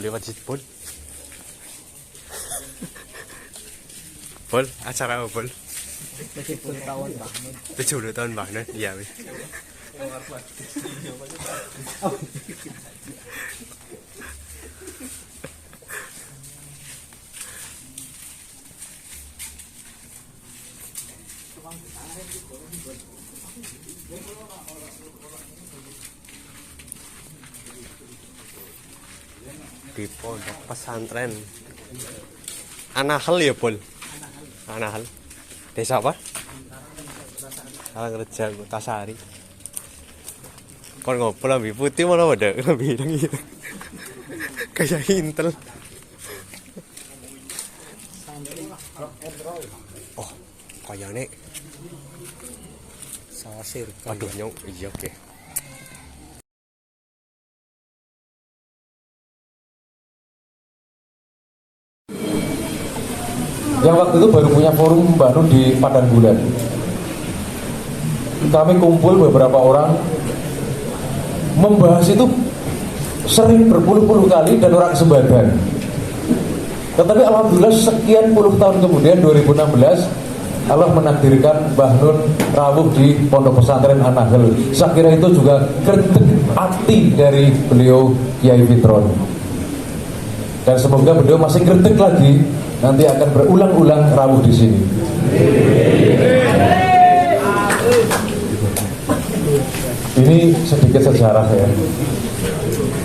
lewat situ, Pol. Pol, acara apa, Pol? 70 tahun Bang. 70 tahun Bang, iya wis. Di pondok pesantren Anahal ya, Pol? Anahal. Desa apa? Karangreja Tasari. Kon ngopo lambi putih malah wadah lambi ireng gitu. Kayak Intel. Oh, kayaknya Sasir. aduh nyong iya oke. Yang waktu itu baru punya forum baru di Padang Bulan. Kami kumpul beberapa orang membahas itu sering berpuluh-puluh kali dan orang sebadan. Tetapi alhamdulillah sekian puluh tahun kemudian 2016 Allah menakdirkan Mbah Nun rawuh di Pondok Pesantren An-Nahl. Saya kira itu juga greget hati dari beliau Kiai Fitron. Dan semoga beliau masih greget lagi nanti akan berulang-ulang rawuh di sini. Ini sedikit sejarah ya.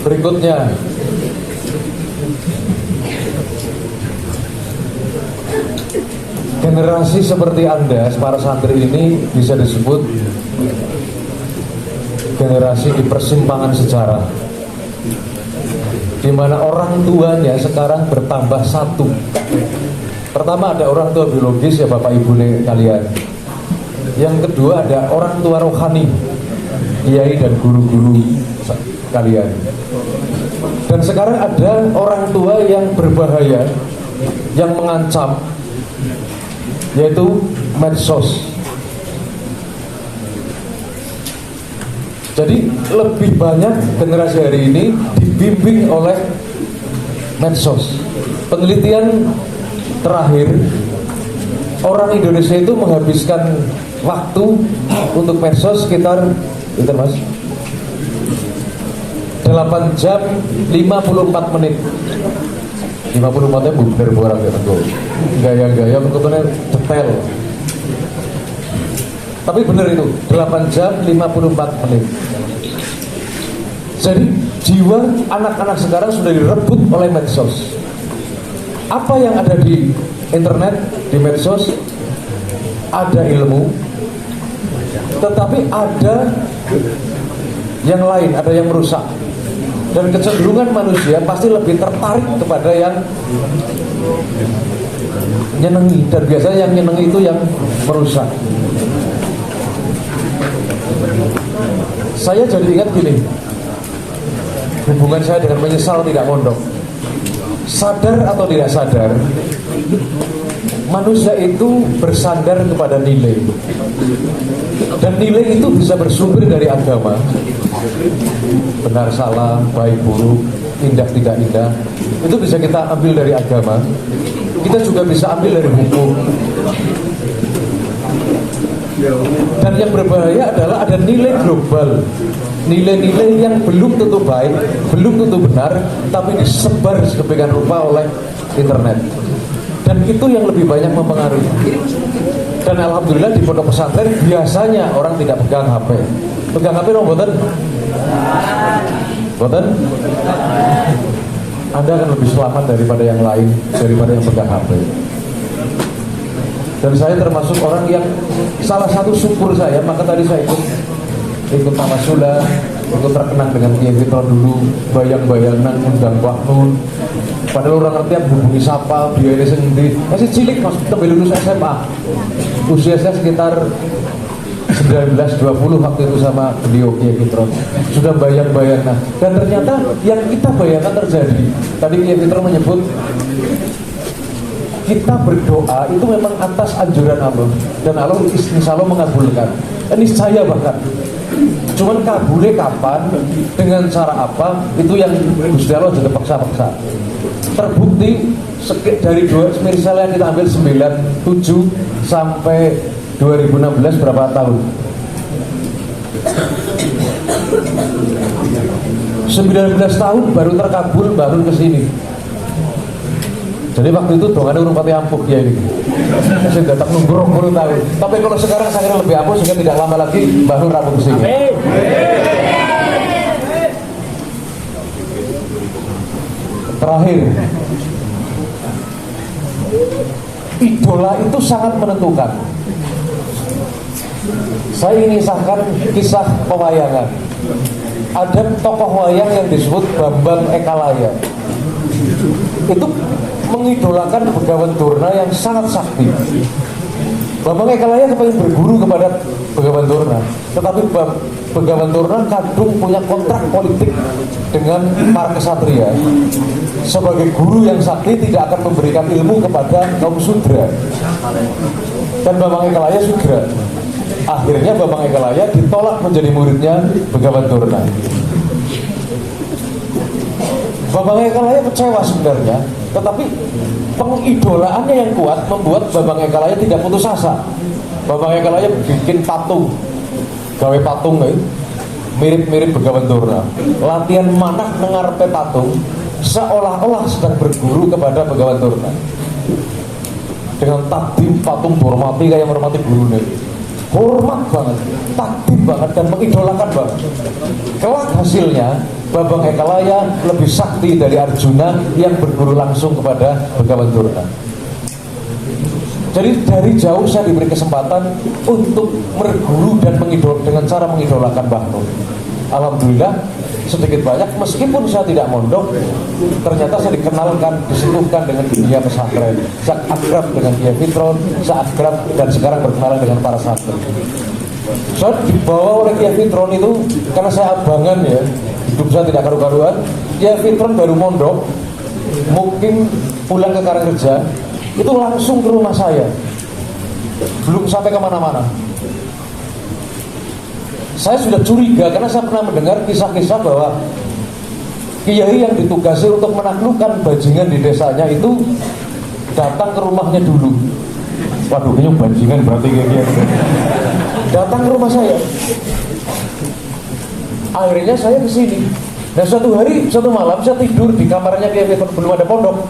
Berikutnya generasi seperti Anda, para santri ini bisa disebut generasi di persimpangan sejarah, di mana orang tuanya sekarang bertambah satu. Pertama ada orang tua biologis ya bapak ibu kalian. Yang kedua ada orang tua rohani, kiai dan guru-guru kalian. Dan sekarang ada orang tua yang berbahaya, yang mengancam, yaitu medsos. Jadi lebih banyak generasi hari ini dibimbing oleh medsos. Penelitian terakhir, orang Indonesia itu menghabiskan waktu untuk medsos sekitar itu Mas 8 jam 54 menit. 54-nya bener orang ya tentu. Gaya-gaya bentuknya detail. Tapi bener itu 8 jam 54 menit. Jadi jiwa anak-anak sekarang sudah direbut oleh medsos. Apa yang ada di internet, di medsos, ada ilmu, tetapi ada yang lain, ada yang merusak. Dan kecenderungan manusia pasti lebih tertarik kepada yang nyenengi, dan biasanya yang nyenengi itu yang merusak. Saya jadi ingat gini, hubungan saya dengan menyesal tidak mondok. Sadar atau tidak sadar, manusia itu bersandar kepada nilai, dan nilai itu bisa bersumber dari agama. Benar salah, baik buruk, indah tidak indah, itu bisa kita ambil dari agama. Kita juga bisa ambil dari hukum. Dan yang berbahaya adalah ada nilai global, nilai-nilai yang belum tentu baik, belum tentu benar, tapi disebar sedemikian rupa oleh internet. Dan itu yang lebih banyak mempengaruhi. Dan alhamdulillah di pondok pesantren biasanya orang tidak pegang HP. Pegang HP dong, boten? Boten? Anda akan lebih selamat daripada yang lain, daripada yang pegang HP. Dan saya termasuk orang yang salah satu syukur saya, maka tadi saya ikut Tamasula, ikut terkenang dengan Kiai Fitron dulu, bayang-bayangan undang Mbah Nun. Padahal orang ngerti hubungi siapa, biaya sendiri. Masih cilik mas, kita lulus SMA. Usia saya sekitar 19-20 waktu itu sama beliau Kiai Fitron. Sudah bayang-bayangan. Dan ternyata yang kita bayangkan terjadi. Tadi Kiai Fitron menyebut kita berdoa itu memang atas anjuran Allah, dan Allah insya Allah mengabulkan. Ini saya bahkan Cuman kabulnya kapan, dengan cara apa, itu yang Gusti Allah juga paksa-paksa. Terbukti dari misalnya kita ambil 97 sampai 2016 berapa tahun? 19 tahun baru terkabul, baru ke sini. Jadi waktu itu dongannya urung pati ampuh dia ini. Saya datang nunggu 20 tahun. Tapi kalau sekarang saya kira lebih ampuh sehingga tidak lama lagi baru rampung ke sini. Terakhir, idola itu sangat menentukan. Saya ingin kisahkan kisah pewayangan. Ada tokoh wayang yang disebut Bambang Ekalaya. Itu mengidolakan Begawan Durna yang sangat sakti. Bambang Ekalaya kepengen berguru kepada Begawan Durna, tetapi Begawan Durna kadung punya kontrak politik dengan para kesatria. Sebagai guru yang sakti tidak akan memberikan ilmu kepada kaum sudra. Dan Bambang Ekalaya sudra. Akhirnya Bambang Ekalaya ditolak menjadi muridnya Begawan Durna. Bambang Ekalaya kecewa sebenarnya, tetapi pengidolaannya yang kuat membuat Bambang Ekalaya tidak putus asa. Bambang Ekalaya bikin patung, gawe patung mirip-mirip Begawan Durna. Latihan manah nengarepe patung, seolah-olah sedang berguru kepada Begawan Durna. Dengan takdim patung dihormati kayak menghormati gurunya. Hormat banget, takdim banget, dan mengidolakan banget. Kelak hasilnya Bambang Ekalaya lebih sakti dari Arjuna yang berguru langsung kepada Begawan Durna. Jadi dari jauh saya diberi kesempatan untuk berguru dan dengan cara mengidolakan Mbah Nun. Alhamdulillah sedikit banyak, meskipun saya tidak mondok, ternyata saya dikenalkan, disentuhkan dengan dunia pesantren. Saya akrab dengan Kiai Fitron, saya akrab dan sekarang berkenalan dengan para santri. Saya dibawa oleh Kiai Fitron itu karena saya abangan ya, hidup saya tidak karu-karuan. Kiai Fitron baru mondok, mungkin pulang ke Karangreja, itu langsung ke rumah saya, belum sampai kemana-mana. Saya sudah curiga karena saya pernah mendengar kisah-kisah bahwa kiai yang ditugasi untuk menaklukkan bajingan di desanya itu datang ke rumahnya dulu. Waduh, kayaknya bajingan berarti kayak datang ke rumah saya. Akhirnya saya ke sini. Dan suatu hari, suatu malam saya tidur di kamarnya Kiai Fitron, belum ada pondok.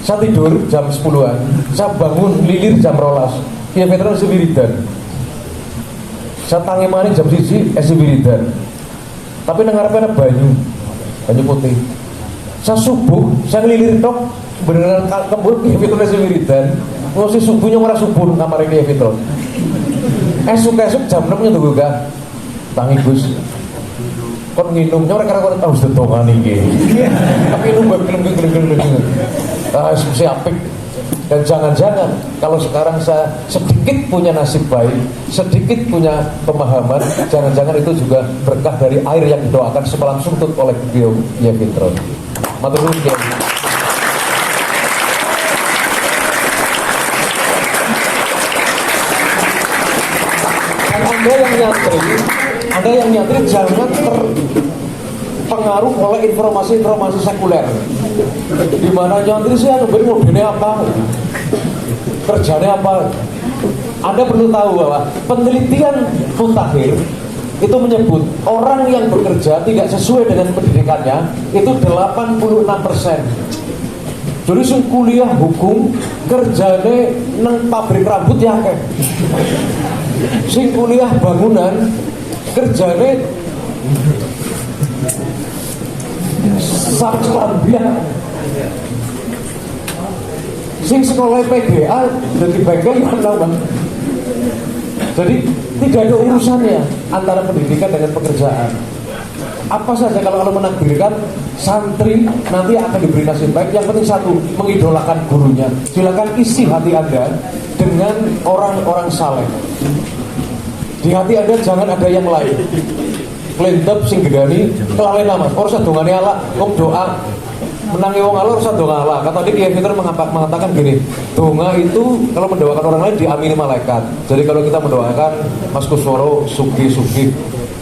Saya tidur jam 10-an. Saya bangun lilir jam 12. Kiai Fitron masih wiridan. Saya tangi maning jam 1 esi wiridan. Tapi nengarepnya ada banyu putih. Saya subuh, saya ngelilir tok beneran kembul Kiai Fitron esi wiridan. Ngosi subuhnya ora subuh kamarnya Kiai Fitron. Esuk-esuk jam 6 nya tuh gak tangi Gus. Kon nginumnya ora kira-kira tahu sedotan iki. Tapi nunggu geleng-geleng. Saya apik. Dan jangan-jangan kalau sekarang saya sedikit punya nasib baik, sedikit punya pemahaman, jangan-jangan itu juga berkah dari air yang didoakan semalam suntut oleh beliau Kiai Fitron. Matur nuwun Kiai. Dan Anda yang nyantri jangan terpengaruh oleh informasi-informasi sekuler. Di mana nyantri sih yang modelnya apa, kerjanya apa. Anda perlu tahu bahwa penelitian Mutakhir itu menyebut orang yang bekerja tidak sesuai dengan pendidikannya itu 86%. Jadi sing kuliah hukum kerjane nang pabrik rambut ya akeh. Sing kuliah bangunan kerjane sambian. Sing sekolah PGA jadi bengkel mana. Jadi tidak ada urusannya antara pendidikan dengan pekerjaan. Apa saja kalau menakdirkan santri nanti akan diberi nasib baik. Yang penting satu, mengidolakan gurunya. Silakan isi hati Anda dengan orang-orang saleh. Di hati Anda jangan ada yang lain. Klendep sing gedani kelalen nama. Ora usah dongane Allah, wong doa menangi wong Allah, ora usah donga Allah. Kata tadi Kiai Fitron mengatakan gini, donga itu kalau mendoakan orang lain diamini malaikat. Jadi kalau kita mendoakan Mas Kusworo sugi-sugi,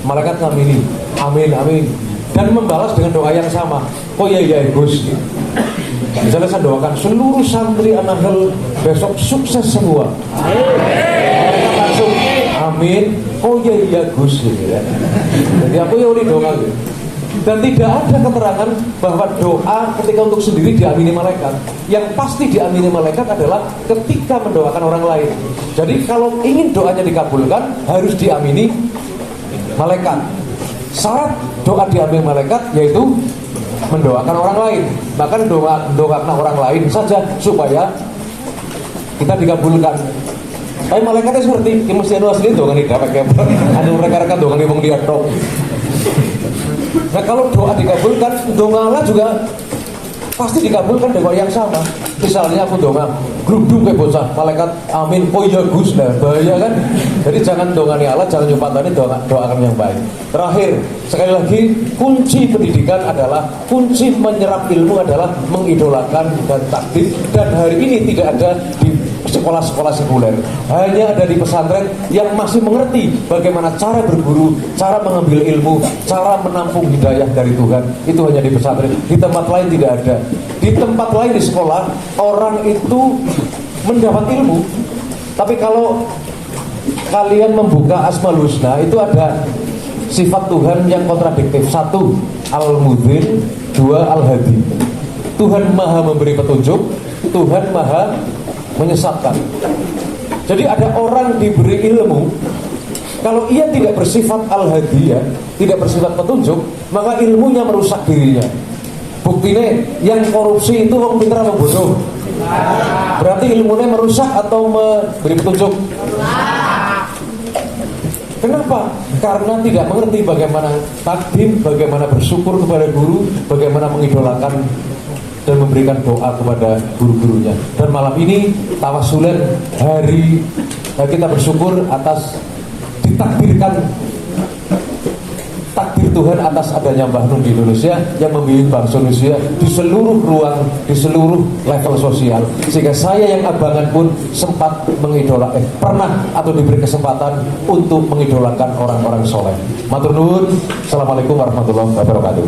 malaikat ngamini, amin, amin, dan membalas dengan doa yang sama. Oh iya Gus. Misalnya saya doakan seluruh santri An-Nahl besok sukses semua. Malaikat langsung amin. Oh iya Gus gitu ya. Jadi aku ya udah doa gitu. Dan tidak ada keterangan bahwa doa ketika untuk sendiri diamini malaikat. Yang pasti diamini malaikat adalah ketika mendoakan orang lain. Jadi kalau ingin doanya dikabulkan harus diamini malaikat. Syarat doa diamini malaikat yaitu mendoakan orang lain. Bahkan doakan orang lain saja supaya kita dikabulkan. Tapi malaikatnya seperti mesti asli doa nih dapat kayak anu mereka doa nih wong dia tok. Nah kalau doa dikabulkan, doa Allah juga pasti dikabulkan dengan yang sama. Misalnya aku doa gerudung kayak bocah, malaikat amin, oh iya Gus, nah bahaya kan. Jadi jangan dongani Allah, jangan nyumpatani, doakan yang baik. Terakhir, sekali lagi, kunci pendidikan adalah, kunci menyerap ilmu adalah mengidolakan dan takdir. Dan hari ini tidak ada di sekolah-sekolah sekuler, hanya ada di pesantren yang masih mengerti bagaimana cara berguru, cara mengambil ilmu, cara menampung hidayah dari Tuhan. Itu hanya di pesantren, di tempat lain tidak ada. Di tempat lain di sekolah orang itu mendapat ilmu, tapi kalau kalian membuka Asmaul Husna itu ada sifat Tuhan yang kontradiktif. 1 Al-Mudhin, 2 Al-Hadi. Tuhan maha memberi petunjuk, Tuhan maha menyesatkan. Jadi ada orang diberi ilmu, kalau ia tidak bersifat al-hadiyah, tidak bersifat petunjuk, maka ilmunya merusak dirinya. Buktinya yang korupsi itu orang pintar atau bodoh? Berarti ilmunya merusak atau memberi petunjuk? Kenapa? Karena tidak mengerti bagaimana takdim, bagaimana bersyukur kepada guru, bagaimana mengidolakan dan memberikan doa kepada guru-gurunya. Dan malam ini tawasulan hari kita bersyukur atas ditakdirkan takdir Tuhan atas adanya Mbah Nun di Indonesia yang membimbing bangsa Indonesia di seluruh ruang, di seluruh level sosial, sehingga saya yang abangan pun sempat pernah atau diberi kesempatan untuk mengidolakan orang-orang soleh. Matur nuwun. Assalamualaikum warahmatullahi wabarakatuh.